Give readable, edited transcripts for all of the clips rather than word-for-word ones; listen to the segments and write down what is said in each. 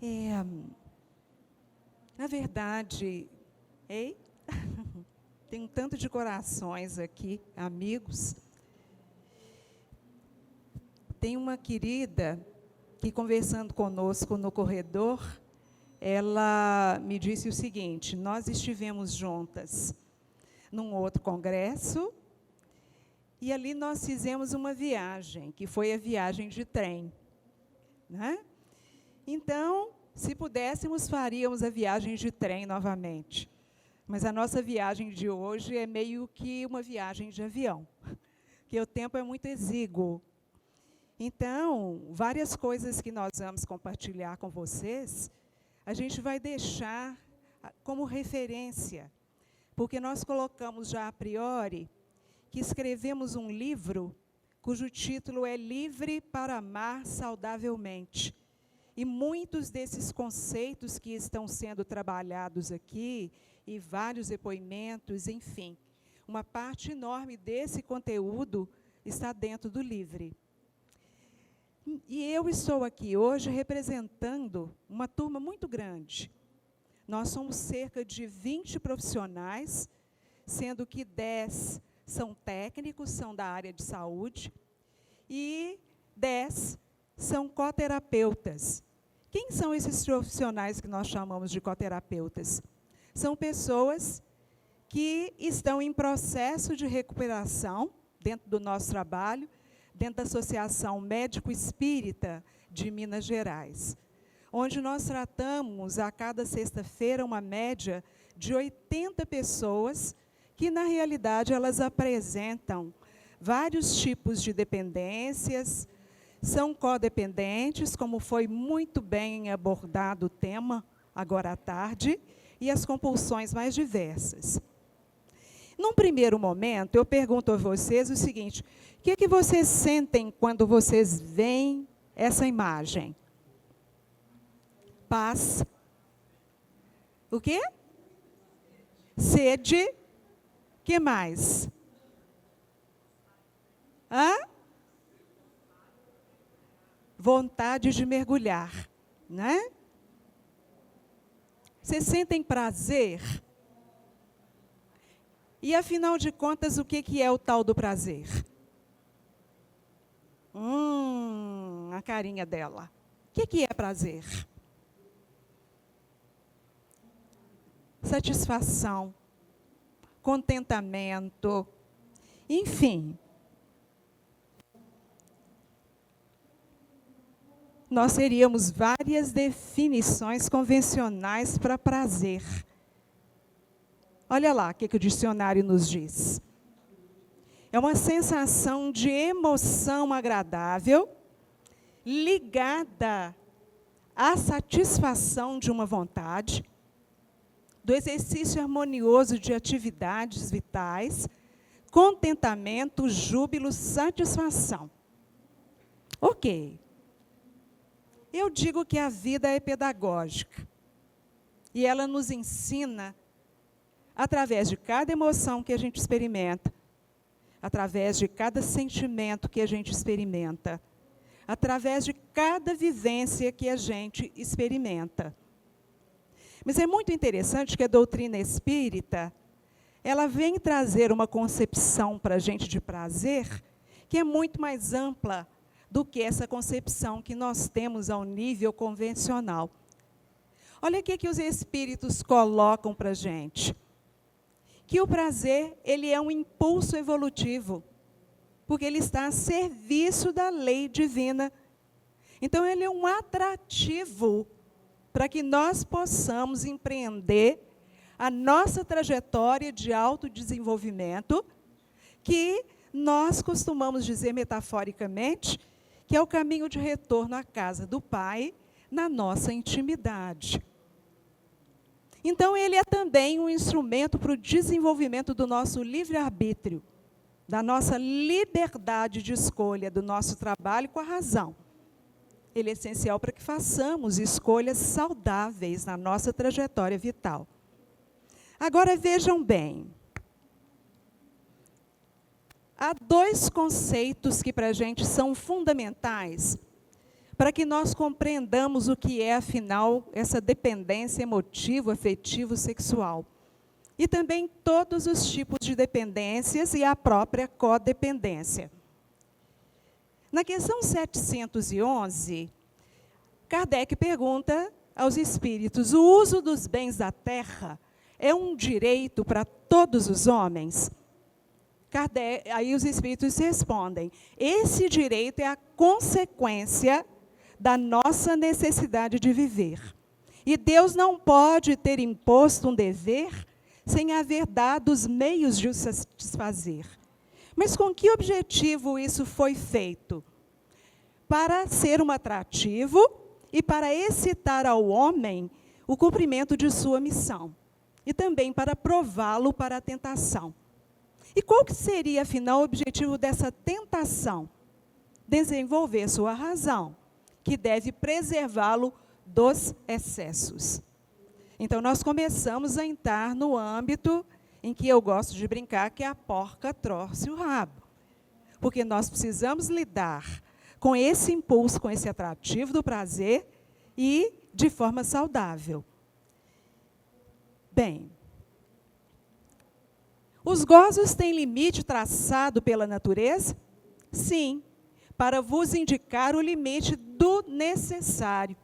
É, na verdade, tem um tanto de corações aqui, amigos. Tem uma querida que, conversando conosco no corredor, ela me disse o seguinte: nós estivemos juntas num outro congresso, e ali nós fizemos uma viagem, que foi a viagem de trem, né? Então, se pudéssemos, faríamos a viagem de trem novamente. Mas a nossa viagem de hoje é meio que uma viagem de avião, porque o tempo é muito exíguo. Então, várias coisas que nós vamos compartilhar com vocês, a gente vai deixar como referência, porque nós colocamos já a priori que escrevemos um livro cujo título é Livre para Amar Saudavelmente. E muitos desses conceitos que estão sendo trabalhados aqui, e vários depoimentos, enfim, uma parte enorme desse conteúdo está dentro do livro. E eu estou aqui hoje representando uma turma muito grande. Nós somos cerca de 20 profissionais, sendo que 10 são técnicos, são da área de saúde, e 10 são coterapeutas. Quem são esses profissionais que nós chamamos de coterapeutas? São pessoas que estão em processo de recuperação dentro do nosso trabalho, dentro da Associação Médico Espírita de Minas Gerais, onde nós tratamos a cada sexta-feira uma média de 80 pessoas que, na realidade, elas apresentam vários tipos de dependências, são codependentes, como foi muito bem abordado o tema agora à tarde, e as compulsões mais diversas. Num primeiro momento, eu pergunto a vocês o seguinte: o que é que vocês sentem quando vocês veem essa imagem? Paz. O quê? Sede. O que mais? Vontade de mergulhar, né? Vocês sentem prazer? E, afinal de contas, o que é o tal do prazer? A carinha dela. O que é prazer? Satisfação, contentamento, enfim. Nós teríamos várias definições convencionais para prazer. Olha lá o que o dicionário nos diz. É uma sensação de emoção agradável, ligada à satisfação de uma vontade, do exercício harmonioso de atividades vitais, contentamento, júbilo, satisfação. Ok. Eu digo que a vida é pedagógica. E ela nos ensina, através de cada emoção que a gente experimenta, através de cada sentimento que a gente experimenta, através de cada vivência que a gente experimenta. Mas é muito interessante que a doutrina espírita, ela vem trazer uma concepção para a gente de prazer que é muito mais ampla do que essa concepção que nós temos ao nível convencional. Olha o que os espíritos colocam para a gente. Que o prazer, ele é um impulso evolutivo, porque ele está a serviço da lei divina. Então, ele é um atrativo para que nós possamos empreender a nossa trajetória de autodesenvolvimento, que nós costumamos dizer metaforicamente, que é o caminho de retorno à casa do Pai, na nossa intimidade. Então, ele é também um instrumento para o desenvolvimento do nosso livre-arbítrio, da nossa liberdade de escolha, do nosso trabalho com a razão. Ele é essencial para que façamos escolhas saudáveis na nossa trajetória vital. Agora, vejam bem. Há dois conceitos que para a gente são fundamentais para que nós compreendamos o que é, afinal, essa dependência emotiva, afetivo, sexual. E também todos os tipos de dependências e a própria codependência. Na questão 711, Kardec pergunta aos espíritos: o uso dos bens da terra é um direito para todos os homens? Kardec, aí os espíritos respondem: esse direito é a consequência da nossa necessidade de viver. E Deus não pode ter imposto um dever sem haver dado os meios de o satisfazer. Mas com que objetivo isso foi feito? Para ser um atrativo e para excitar ao homem o cumprimento de sua missão. E também para prová-lo para a tentação. E qual que seria, afinal, o objetivo dessa tentação? Desenvolver sua razão, que deve preservá-lo dos excessos. Então, nós começamos a entrar no âmbito em que eu gosto de brincar, que é a porca torce o rabo. Porque nós precisamos lidar com esse impulso, com esse atrativo do prazer e de forma saudável. Bem, os gozos têm limite traçado pela natureza? Sim, para vos indicar o limite do necessário.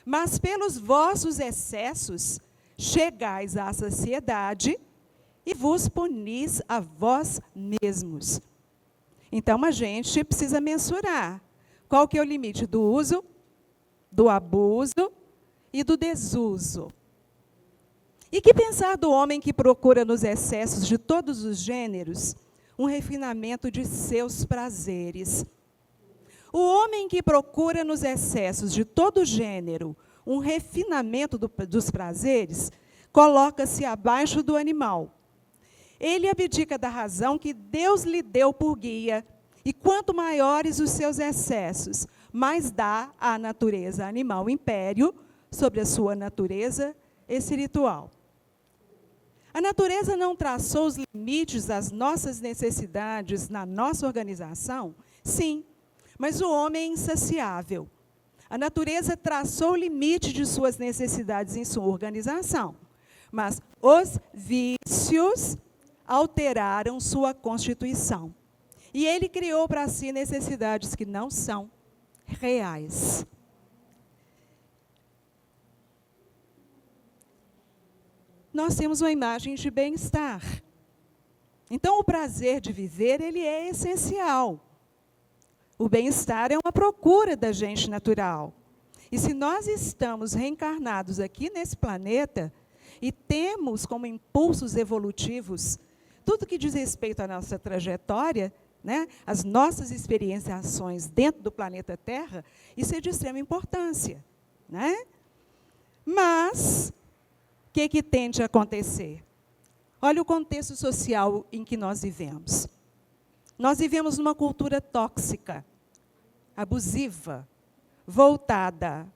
Mas pelos vossos excessos, chegais à saciedade e vos punis a vós mesmos. Então, a gente precisa mensurar qual que é o limite do uso, do abuso e do desuso. E que pensar do homem que procura nos excessos de todos os gêneros um refinamento de seus prazeres? O homem que procura nos excessos de todo gênero um refinamento dos prazeres, coloca-se abaixo do animal. Ele abdica da razão que Deus lhe deu por guia, e quanto maiores os seus excessos, mais dá à natureza animal império sobre a sua natureza espiritual. A natureza não traçou os limites às nossas necessidades na nossa organização? Sim, mas o homem é insaciável. A natureza traçou o limite de suas necessidades em sua organização, mas os vícios alteraram sua constituição. E ele criou para si necessidades que não são reais. Nós temos uma imagem de bem-estar. Então, o prazer de viver, ele é essencial. O bem-estar é uma procura da gente natural. E se nós estamos reencarnados aqui nesse planeta e temos como impulsos evolutivos tudo que diz respeito à nossa trajetória, né, as nossas experiências e ações dentro do planeta Terra, isso é de extrema importância. Né? Mas, o que tende a acontecer? Olha o contexto social em que nós vivemos. Nós vivemos numa cultura tóxica, abusiva, voltada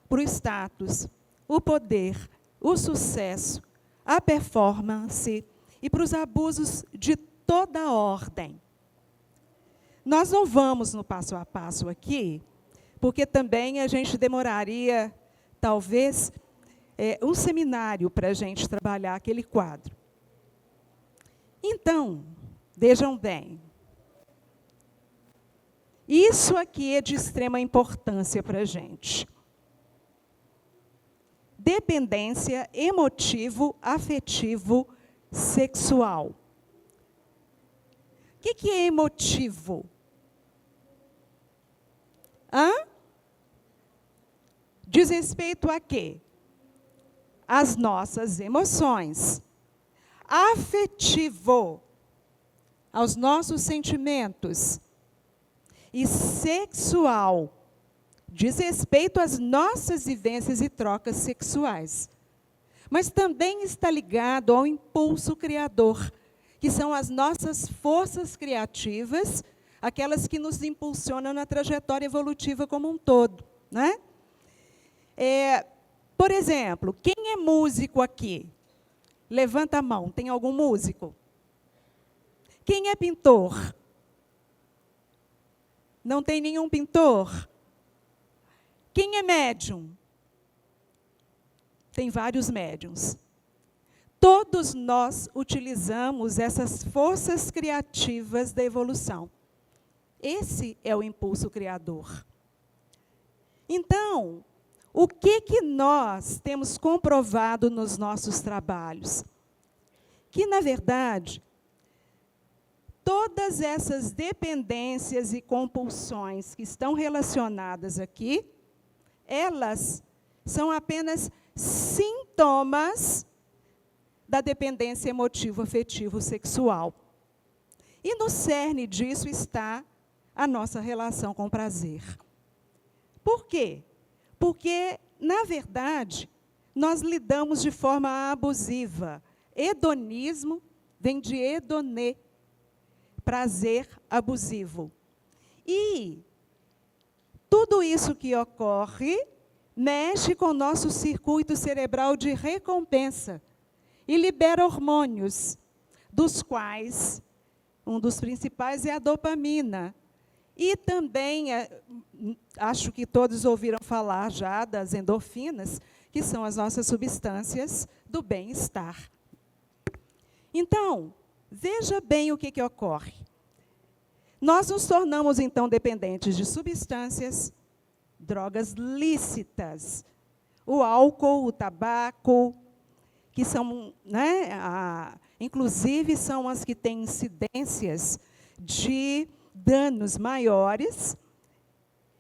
para o status, o poder, o sucesso, a performance e para os abusos de toda a ordem. Nós não vamos no passo a passo aqui, porque também a gente demoraria, talvez, um seminário para a gente trabalhar aquele quadro. Então, vejam bem, isso aqui é de extrema importância para a gente. Dependência emotivo, afetivo, sexual. O que é emotivo? Diz respeito a quê? As nossas emoções. Afetivo, aos nossos sentimentos. E sexual, diz respeito às nossas vivências e trocas sexuais. Mas também está ligado ao impulso criador, que são as nossas forças criativas, aquelas que nos impulsionam na trajetória evolutiva como um todo. Né? Por exemplo, quem é músico aqui? Levanta a mão, tem algum músico? Quem é pintor? Não tem nenhum pintor? Quem é médium? Tem vários médiums. Todos nós utilizamos essas forças criativas da evolução. Esse é o impulso criador. Então, o que nós temos comprovado nos nossos trabalhos? Que, na verdade, todas essas dependências e compulsões que estão relacionadas aqui, elas são apenas sintomas da dependência emotivo-afetivo-sexual. E no cerne disso está a nossa relação com o prazer. Por quê? Porque, na verdade, nós lidamos de forma abusiva. Hedonismo vem de hedonê, prazer abusivo. E tudo isso que ocorre mexe com o nosso circuito cerebral de recompensa e libera hormônios, dos quais um dos principais é a dopamina. E também, acho que todos ouviram falar já das endorfinas, que são as nossas substâncias do bem-estar. Então, veja bem o que ocorre. Nós nos tornamos, então, dependentes de substâncias, drogas lícitas, o álcool, o tabaco, que são, né, inclusive, são as que têm incidências de danos maiores,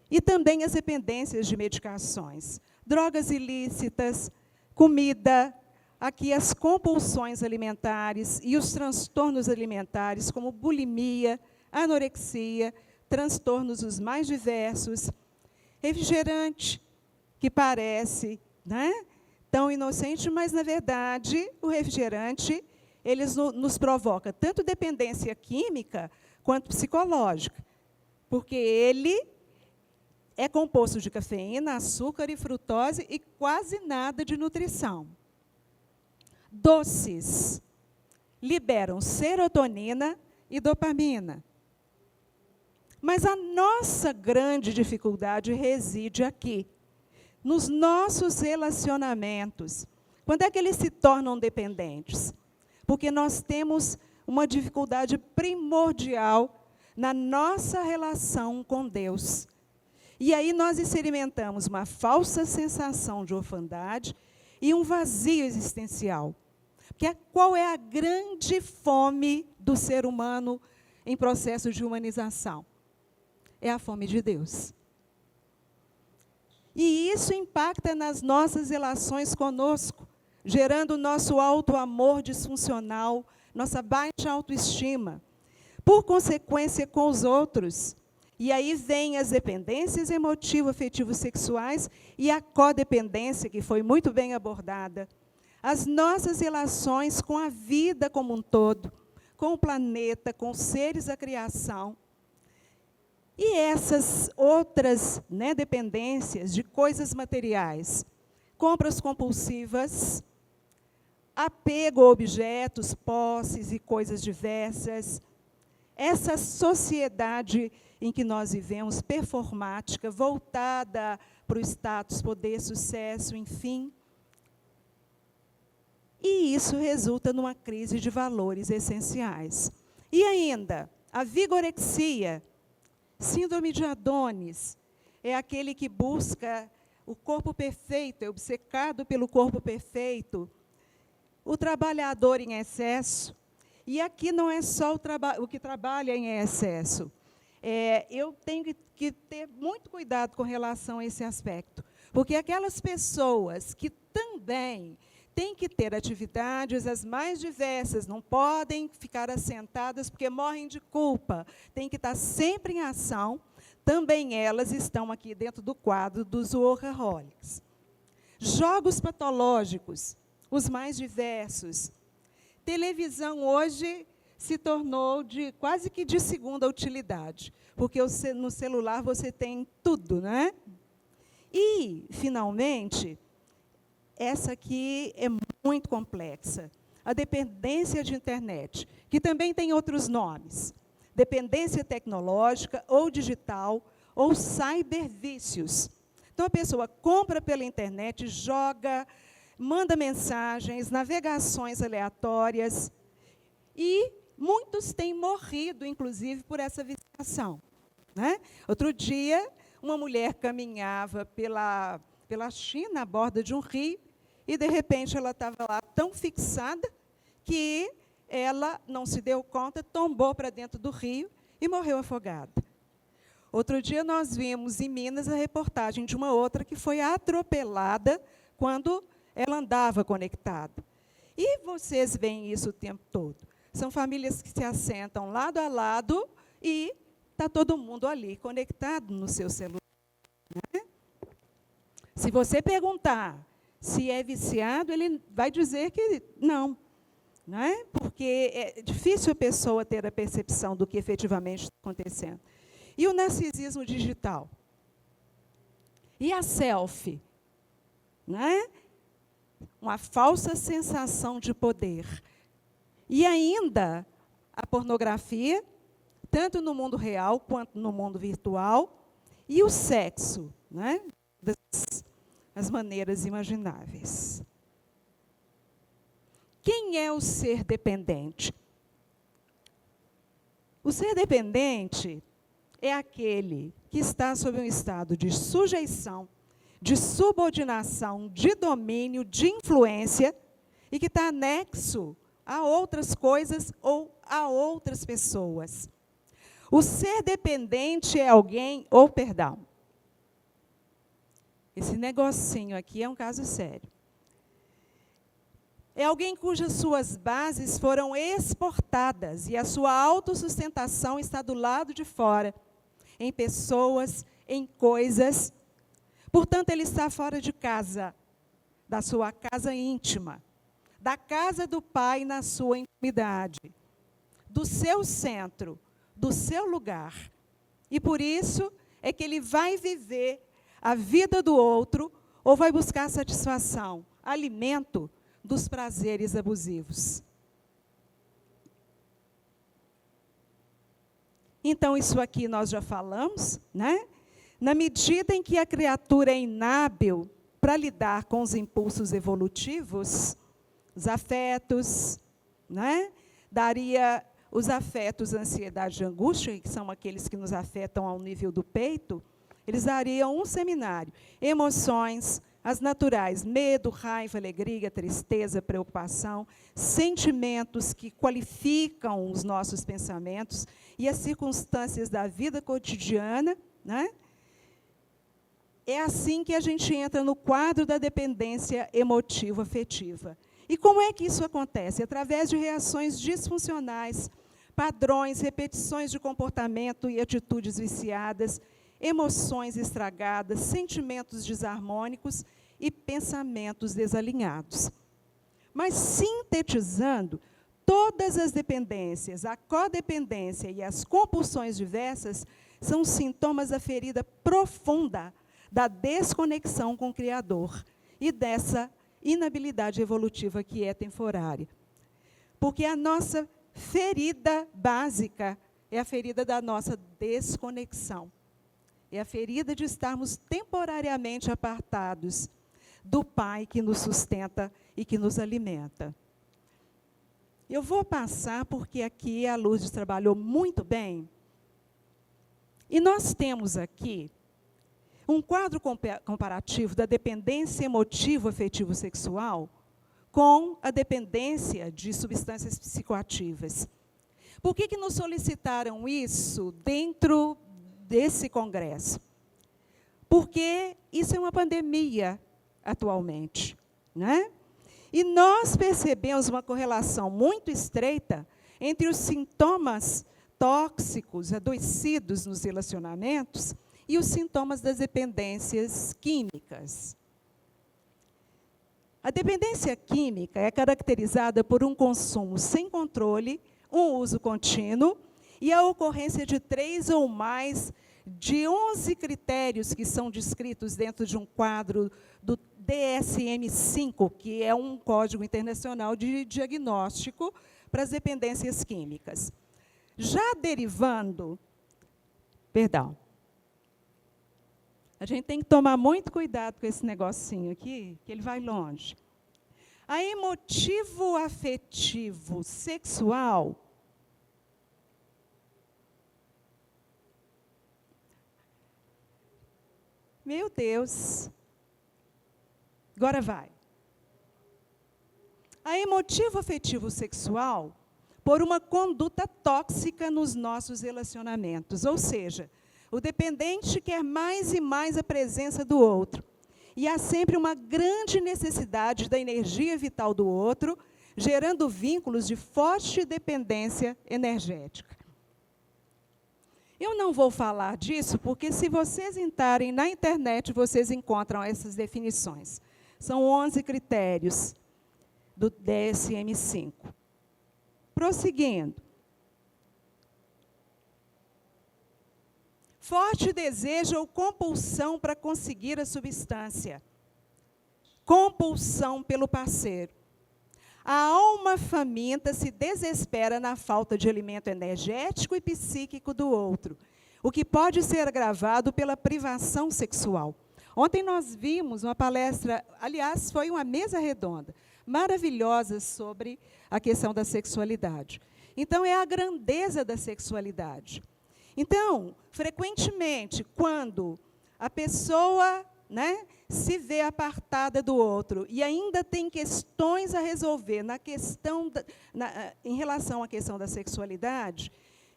e também as dependências de medicações, drogas ilícitas, comida, aqui as compulsões alimentares e os transtornos alimentares, como bulimia, anorexia, transtornos os mais diversos, refrigerante, que parece, né, tão inocente, mas, na verdade, o refrigerante, nos provoca tanto dependência química quanto psicológica, porque ele é composto de cafeína, açúcar e frutose e quase nada de nutrição. Doces liberam serotonina e dopamina. Mas a nossa grande dificuldade reside aqui, nos nossos relacionamentos. Quando é que eles se tornam dependentes? Porque nós temos uma dificuldade primordial na nossa relação com Deus. E aí nós experimentamos uma falsa sensação de orfandade e um vazio existencial. Porque qual é a grande fome do ser humano em processo de humanização? É a fome de Deus. E isso impacta nas nossas relações conosco, gerando nosso auto-amor disfuncional, nossa baixa autoestima, por consequência com os outros. E aí vem as dependências emotivo-afetivo-sexuais e a codependência, que foi muito bem abordada. As nossas relações com a vida como um todo, com o planeta, com os seres da criação. E essas outras, né, dependências de coisas materiais, compras compulsivas, apego a objetos, posses e coisas diversas, essa sociedade em que nós vivemos, performática, voltada para o status, poder, sucesso, enfim. E isso resulta numa crise de valores essenciais. E ainda, a vigorexia, síndrome de Adonis, é aquele que busca o corpo perfeito, é obcecado pelo corpo perfeito, o trabalhador em excesso. E aqui não é só o que trabalha em excesso. Eu tenho que ter muito cuidado com relação a esse aspecto, porque aquelas pessoas que também têm que ter atividades as mais diversas, não podem ficar assentadas porque morrem de culpa, têm que estar sempre em ação, também elas estão aqui dentro do quadro dos workaholics. Jogos patológicos, os mais diversos. Televisão hoje se tornou quase que de segunda utilidade, porque no celular você tem tudo, né? E, finalmente, essa aqui é muito complexa, a dependência de internet, que também tem outros nomes. Dependência tecnológica, ou digital, ou cybervícios. Então, a pessoa compra pela internet, joga, manda mensagens, navegações aleatórias, e muitos têm morrido, inclusive, por essa viciação, né? Outro dia, uma mulher caminhava pela China, à borda de um rio, e, de repente, ela estava lá tão fixada que ela não se deu conta, tombou para dentro do rio e morreu afogada. Outro dia, nós vimos em Minas a reportagem de uma outra que foi atropelada quando ela andava conectada. E vocês veem isso o tempo todo. São famílias que se assentam lado a lado e está todo mundo ali, conectado no seu celular, né? Se você perguntar se é viciado, ele vai dizer que não, né? Porque é difícil a pessoa ter a percepção do que efetivamente está acontecendo. E o narcisismo digital? E a selfie? Né? Uma falsa sensação de poder. E ainda a pornografia, tanto no mundo real quanto no mundo virtual, e o sexo, né? Das maneiras imagináveis. Quem é o ser dependente? O ser dependente é aquele que está sob um estado de sujeição, de subordinação, de domínio, de influência, e que está anexo a outras coisas ou a outras pessoas. O ser dependente é alguém, esse negocinho aqui é um caso sério. É alguém cujas suas bases foram exportadas e a sua autossustentação está do lado de fora, em pessoas, em coisas. Portanto, ele está fora de casa, da sua casa íntima, da casa do pai na sua intimidade, do seu centro, do seu lugar. E por isso é que ele vai viver a vida do outro ou vai buscar satisfação, alimento dos prazeres abusivos. Então, isso aqui nós já falamos, né? Na medida em que a criatura é inábil para lidar com os impulsos evolutivos, os afetos, né? Daria os afetos, ansiedade e angústia, que são aqueles que nos afetam ao nível do peito, eles dariam um seminário. Emoções, as naturais, medo, raiva, alegria, tristeza, preocupação, sentimentos que qualificam os nossos pensamentos e as circunstâncias da vida cotidiana, né? É assim que a gente entra no quadro da dependência emotivo-afetiva. E como é que isso acontece? Através de reações disfuncionais, padrões, repetições de comportamento e atitudes viciadas, emoções estragadas, sentimentos desarmônicos e pensamentos desalinhados. Mas, sintetizando, todas as dependências, a codependência e as compulsões diversas são sintomas da ferida profunda da desconexão com o Criador e dessa inabilidade evolutiva que é temporária. Porque a nossa ferida básica é a ferida da nossa desconexão. É a ferida de estarmos temporariamente apartados do Pai que nos sustenta e que nos alimenta. Eu vou passar, porque aqui a Lourdes trabalhou muito bem. E nós temos aqui um quadro comparativo da dependência emotivo-afetivo-sexual com a dependência de substâncias psicoativas. Por que nos solicitaram isso dentro desse congresso? Porque isso é uma pandemia atualmente, né? E nós percebemos uma correlação muito estreita entre os sintomas tóxicos, adoecidos nos relacionamentos, e os sintomas das dependências químicas. A dependência química é caracterizada por um consumo sem controle, um uso contínuo e a ocorrência de 3 ou mais de 11 critérios que são descritos dentro de um quadro do DSM-5, que é um código internacional de diagnóstico para as dependências químicas. Já derivando, A gente tem que tomar muito cuidado com esse negocinho aqui, que ele vai longe. A emotivo afetivo sexual Meu Deus. Agora vai. A emotivo afetivo sexual por uma conduta tóxica nos nossos relacionamentos, ou seja, o dependente quer mais e mais a presença do outro. E há sempre uma grande necessidade da energia vital do outro, gerando vínculos de forte dependência energética. Eu não vou falar disso, porque se vocês entrarem na internet, vocês encontram essas definições. São 11 critérios do DSM-5. Prosseguindo. Forte desejo ou compulsão para conseguir a substância. Compulsão pelo parceiro. A alma faminta se desespera na falta de alimento energético e psíquico do outro, o que pode ser agravado pela privação sexual. Ontem nós vimos uma palestra, aliás, foi uma mesa redonda, maravilhosa sobre a questão da sexualidade. Então, é a grandeza da sexualidade. Então, frequentemente, quando a pessoa, se vê apartada do outro e ainda tem questões a resolver em relação à questão da sexualidade,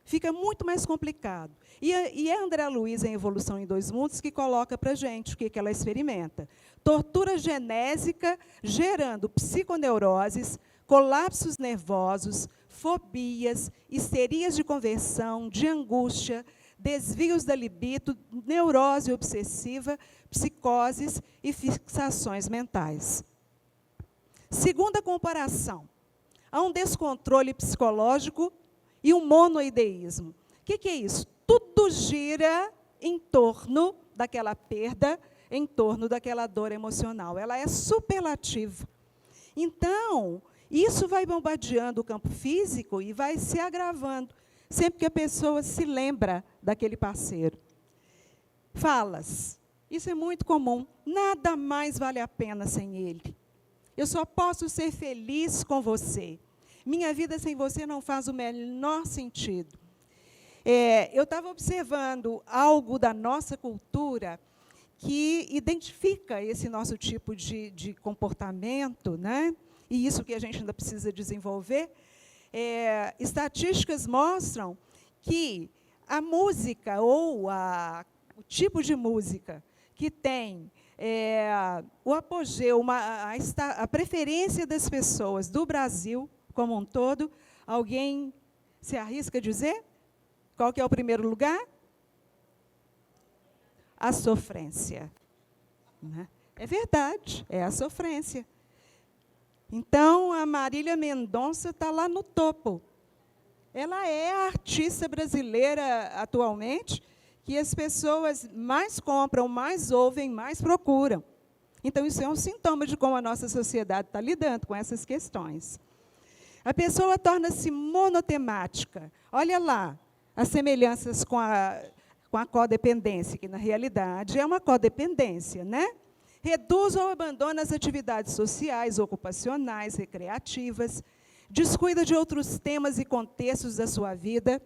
fica muito mais complicado. E é André Luiz, em Evolução em Dois Mundos, que coloca para a gente o que ela experimenta. Tortura genésica, gerando psiconeuroses, colapsos nervosos, fobias, histerias de conversão, de angústia, desvios da libido, neurose obsessiva, psicoses e fixações mentais. Segunda comparação, há um descontrole psicológico e um monoideísmo. O que é isso? Tudo gira em torno daquela perda, em torno daquela dor emocional. Ela é superlativa. Então, isso vai bombardeando o campo físico e vai se agravando, sempre que a pessoa se lembra daquele parceiro. Falas. Isso é muito comum. Nada mais vale a pena sem ele. Eu só posso ser feliz com você. Minha vida sem você não faz o menor sentido. Eu estava observando algo da nossa cultura que identifica esse nosso tipo de comportamento, e isso que a gente ainda precisa desenvolver. Estatísticas mostram que a música ou o tipo de música que tem o apogeu, a preferência das pessoas do Brasil como um todo, alguém se arrisca a dizer? Qual que é o primeiro lugar? A sofrência. É verdade, é a sofrência. Então, a Marília Mendonça está lá no topo. Ela é a artista brasileira, atualmente, que as pessoas mais compram, mais ouvem, mais procuram. Então, isso é um sintoma de como a nossa sociedade está lidando com essas questões. A pessoa torna-se monotemática. Olha lá, as semelhanças com a codependência, que, na realidade, é uma codependência, Reduz ou abandona as atividades sociais, ocupacionais, recreativas, descuida de outros temas e contextos da sua vida.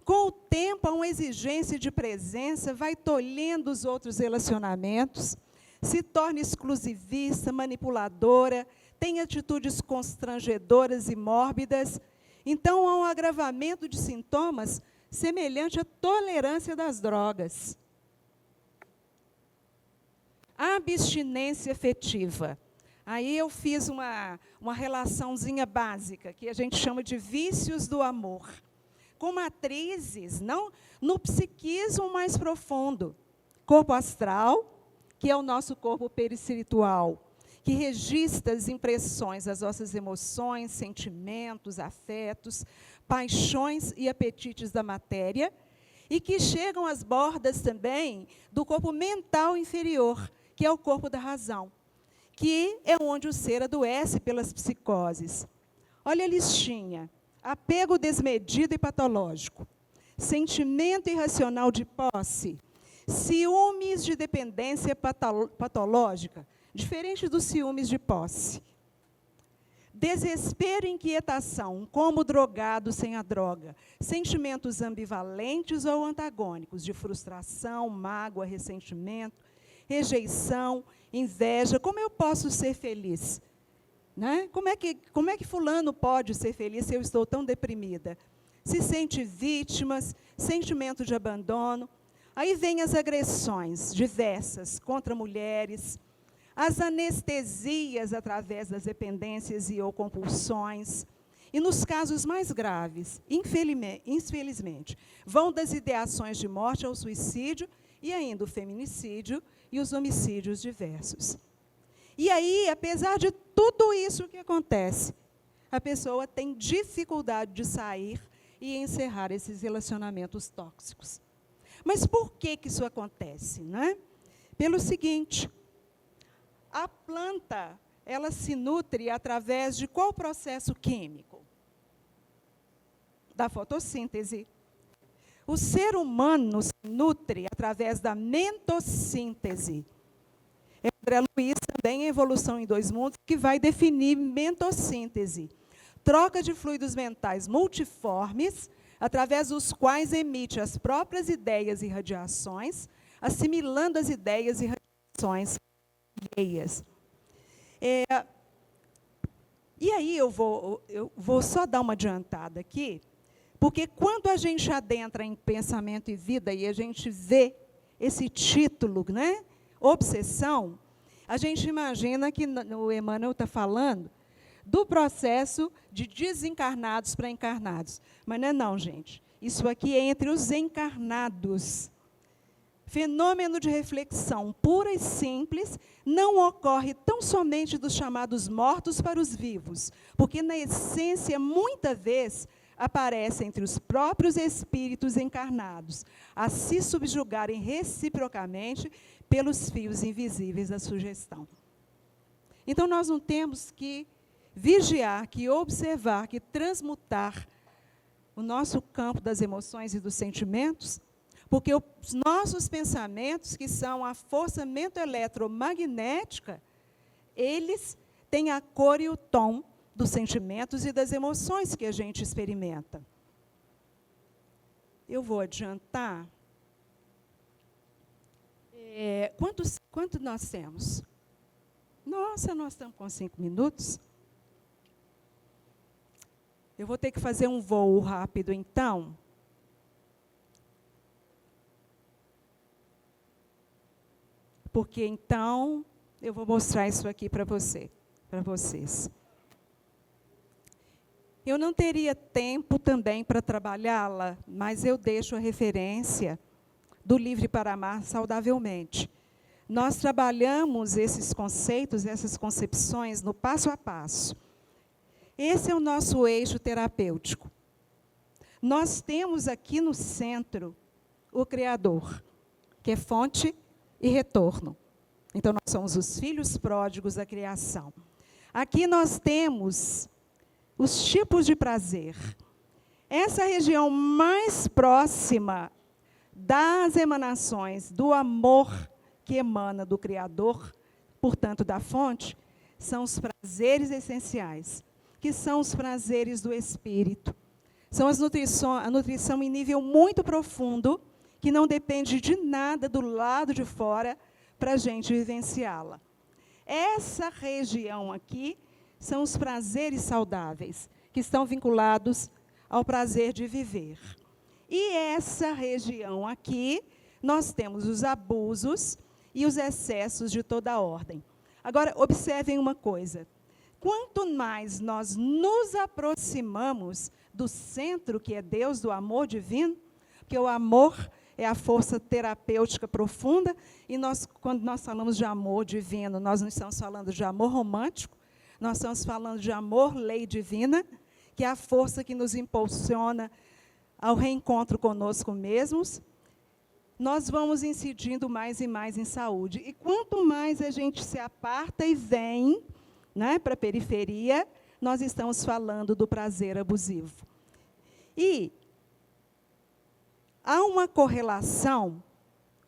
Com o tempo, há uma exigência de presença, vai tolhendo os outros relacionamentos, se torna exclusivista, manipuladora, tem atitudes constrangedoras e mórbidas. Então, há um agravamento de sintomas semelhante à tolerância das drogas. Abstinência afetiva. Aí eu fiz uma relaçãozinha básica, que a gente chama de vícios do amor, com matrizes no psiquismo mais profundo. Corpo astral, que é o nosso corpo perispiritual, que registra as impressões, as nossas emoções, sentimentos, afetos, paixões e apetites da matéria, e que chegam às bordas também do corpo mental inferior, que é o corpo da razão, que é onde o ser adoece pelas psicoses. Olha a listinha. Apego desmedido e patológico. Sentimento irracional de posse. ciúmes de dependência patológica, diferente dos ciúmes de posse. Desespero e inquietação, como drogado sem a droga. Sentimentos ambivalentes ou antagônicos, de frustração, mágoa, ressentimento, rejeição, inveja. Como eu posso ser feliz? Né? Como é que fulano pode ser feliz se eu estou tão deprimida? Se sente vítimas, sentimento de abandono. Aí vem as agressões diversas contra mulheres, as anestesias através das dependências e ou compulsões. E nos casos mais graves, infelizmente, vão das ideações de morte ao suicídio e ainda o feminicídio e os homicídios diversos. E aí, apesar de tudo isso que acontece, a pessoa tem dificuldade de sair e encerrar esses relacionamentos tóxicos. Mas por que isso acontece, né? Pelo seguinte: a planta, ela se nutre através de qual processo químico? Da fotossíntese. O ser humano se nutre através da mentossíntese. É André Luiz, também em Evolução em Dois Mundos, que vai definir mentossíntese. Troca de fluidos mentais multiformes, através dos quais emite as próprias ideias e radiações, assimilando as ideias e radiações alheias. E aí eu vou só dar uma adiantada aqui, porque quando a gente adentra em pensamento e vida e a gente vê esse título, né, obsessão, a gente imagina que o Emmanuel está falando do processo de desencarnados para encarnados. Mas não é não, gente. Isso aqui é entre os encarnados. Fenômeno de reflexão pura e simples não ocorre tão somente dos chamados mortos para os vivos, porque, na essência, muita vez aparece entre os próprios espíritos encarnados, a se subjugarem reciprocamente pelos fios invisíveis da sugestão. Então, nós não temos que vigiar, que observar, que transmutar o nosso campo das emoções e dos sentimentos, porque os nossos pensamentos, que são a força mentoeletromagnética, eles têm a cor e o tom dos sentimentos e das emoções que a gente experimenta. Eu vou adiantar. Quanto nós temos? Nossa, nós estamos com 5 minutos. Eu vou ter que fazer um voo rápido, então. Porque, então, eu vou mostrar isso aqui para vocês. Eu não teria tempo também para trabalhá-la, mas eu deixo a referência do Livre para Amar Saudavelmente. Nós trabalhamos esses conceitos, essas concepções, no passo a passo. Esse é o nosso eixo terapêutico. Nós temos aqui no centro o Criador, que é fonte e retorno. Então, nós somos os filhos pródigos da criação. Aqui nós temos os tipos de prazer. Essa região mais próxima das emanações do amor que emana do Criador, portanto, da fonte, são os prazeres essenciais, que são os prazeres do espírito. São a nutrição em nível muito profundo, que não depende de nada do lado de fora para a gente vivenciá-la. Essa região aqui são os prazeres saudáveis, que estão vinculados ao prazer de viver. E essa região aqui, nós temos os abusos e os excessos de toda ordem. Agora, observem uma coisa. Quanto mais nós nos aproximamos do centro, que é Deus, do amor divino, porque o amor é a força terapêutica profunda, e quando nós falamos de amor divino, nós não estamos falando de amor romântico, nós estamos falando de amor, lei divina, que é a força que nos impulsiona ao reencontro conosco mesmos. Nós vamos incidindo mais e mais em saúde. E quanto mais a gente se aparta e vem, né, para a periferia, nós estamos falando do prazer abusivo. E há uma correlação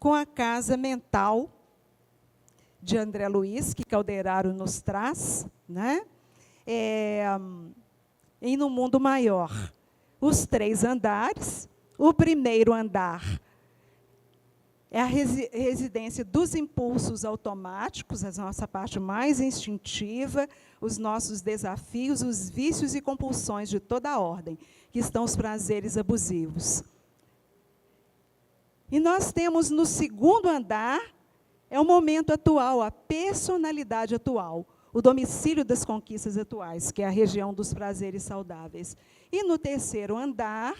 com a casa mental de André Luiz, que Calderaro nos traz, né? E no mundo maior, os 3 andares. O primeiro andar é a residência dos impulsos automáticos, a nossa parte mais instintiva, os nossos desafios, os vícios e compulsões de toda a ordem, que estão os prazeres abusivos. E nós temos no segundo andar, é o momento atual, a personalidade atual, o domicílio das conquistas atuais, que é a região dos prazeres saudáveis. E no terceiro andar,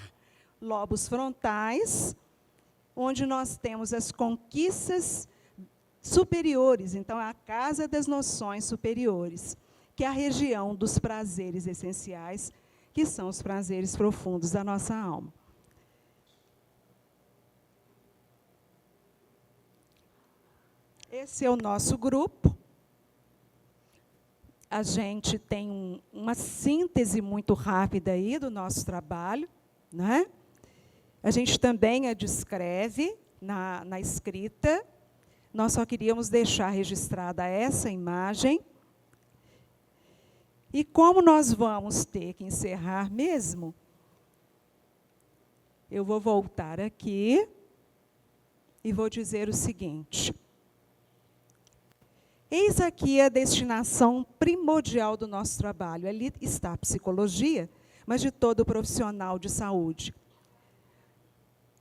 lobos frontais, onde nós temos as conquistas superiores, então é a casa das noções superiores, que é a região dos prazeres essenciais, que são os prazeres profundos da nossa alma. Esse é o nosso grupo. A gente tem uma síntese muito rápida aí do nosso trabalho, né? A gente também a descreve na escrita. Nós só queríamos deixar registrada essa imagem. E como nós vamos ter que encerrar mesmo, eu vou voltar aqui e vou dizer o seguinte. Eis aqui a destinação primordial do nosso trabalho. Ali está a psicologia, mas de todo profissional de saúde.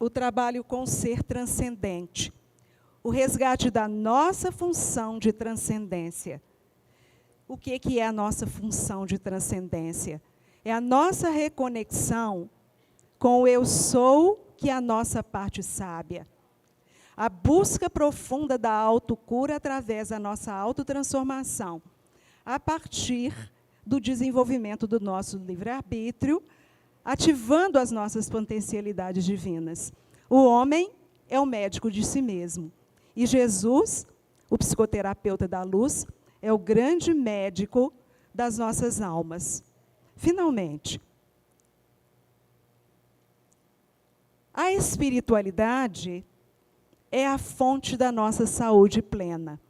O trabalho com o ser transcendente. O resgate da nossa função de transcendência. O que é a nossa função de transcendência? É a nossa reconexão com o eu sou, que é a nossa parte sábia. A busca profunda da autocura através da nossa autotransformação, a partir do desenvolvimento do nosso livre-arbítrio, ativando as nossas potencialidades divinas. O homem é o médico de si mesmo. E Jesus, o psicoterapeuta da luz, é o grande médico das nossas almas. Finalmente, a espiritualidade é a fonte da nossa saúde plena.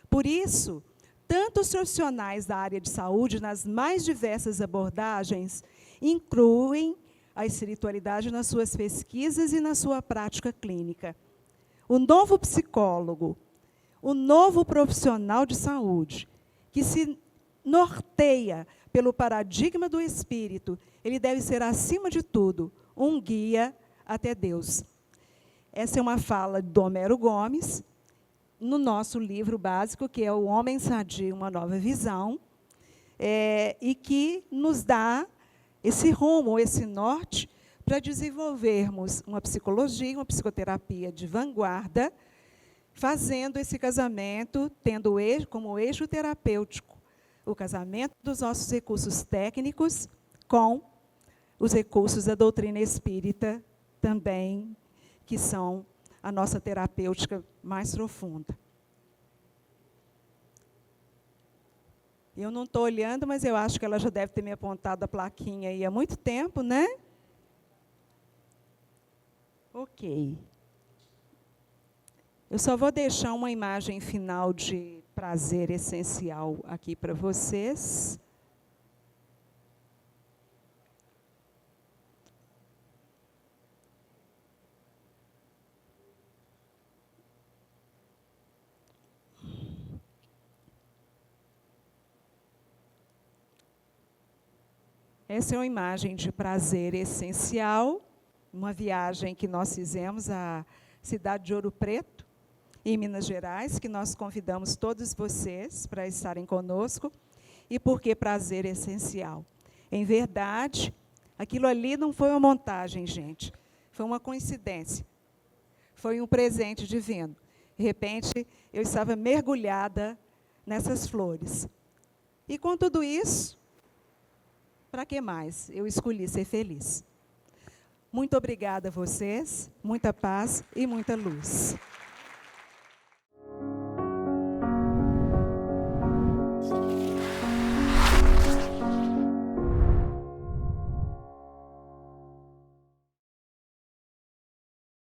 Por isso, tanto os profissionais da área de saúde, nas mais diversas abordagens, incluem a espiritualidade nas suas pesquisas e na sua prática clínica. O novo psicólogo, o novo profissional de saúde, que se norteia pelo paradigma do espírito, ele deve ser, acima de tudo, um guia até Deus. Essa é uma fala do Homero Gomes, no nosso livro básico, que é O Homem Sadio, Uma Nova Visão, e que nos dá esse rumo, esse norte, para desenvolvermos uma psicologia, uma psicoterapia de vanguarda, fazendo esse casamento, tendo como eixo terapêutico o casamento dos nossos recursos técnicos com os recursos da doutrina espírita também, que são a nossa terapêutica mais profunda. Eu não estou olhando, mas eu acho que ela já deve ter me apontado a plaquinha aí há muito tempo, né? Ok. Eu só vou deixar uma imagem final de prazer essencial aqui para vocês. Essa é uma imagem de prazer essencial, uma viagem que nós fizemos à cidade de Ouro Preto, em Minas Gerais, que nós convidamos todos vocês para estarem conosco. E por que prazer essencial? Em verdade, aquilo ali não foi uma montagem, gente. Foi uma coincidência. Foi um presente divino. De repente, eu estava mergulhada nessas flores. E com tudo isso, para que mais? Eu escolhi ser feliz. Muito obrigada a vocês, muita paz e muita luz.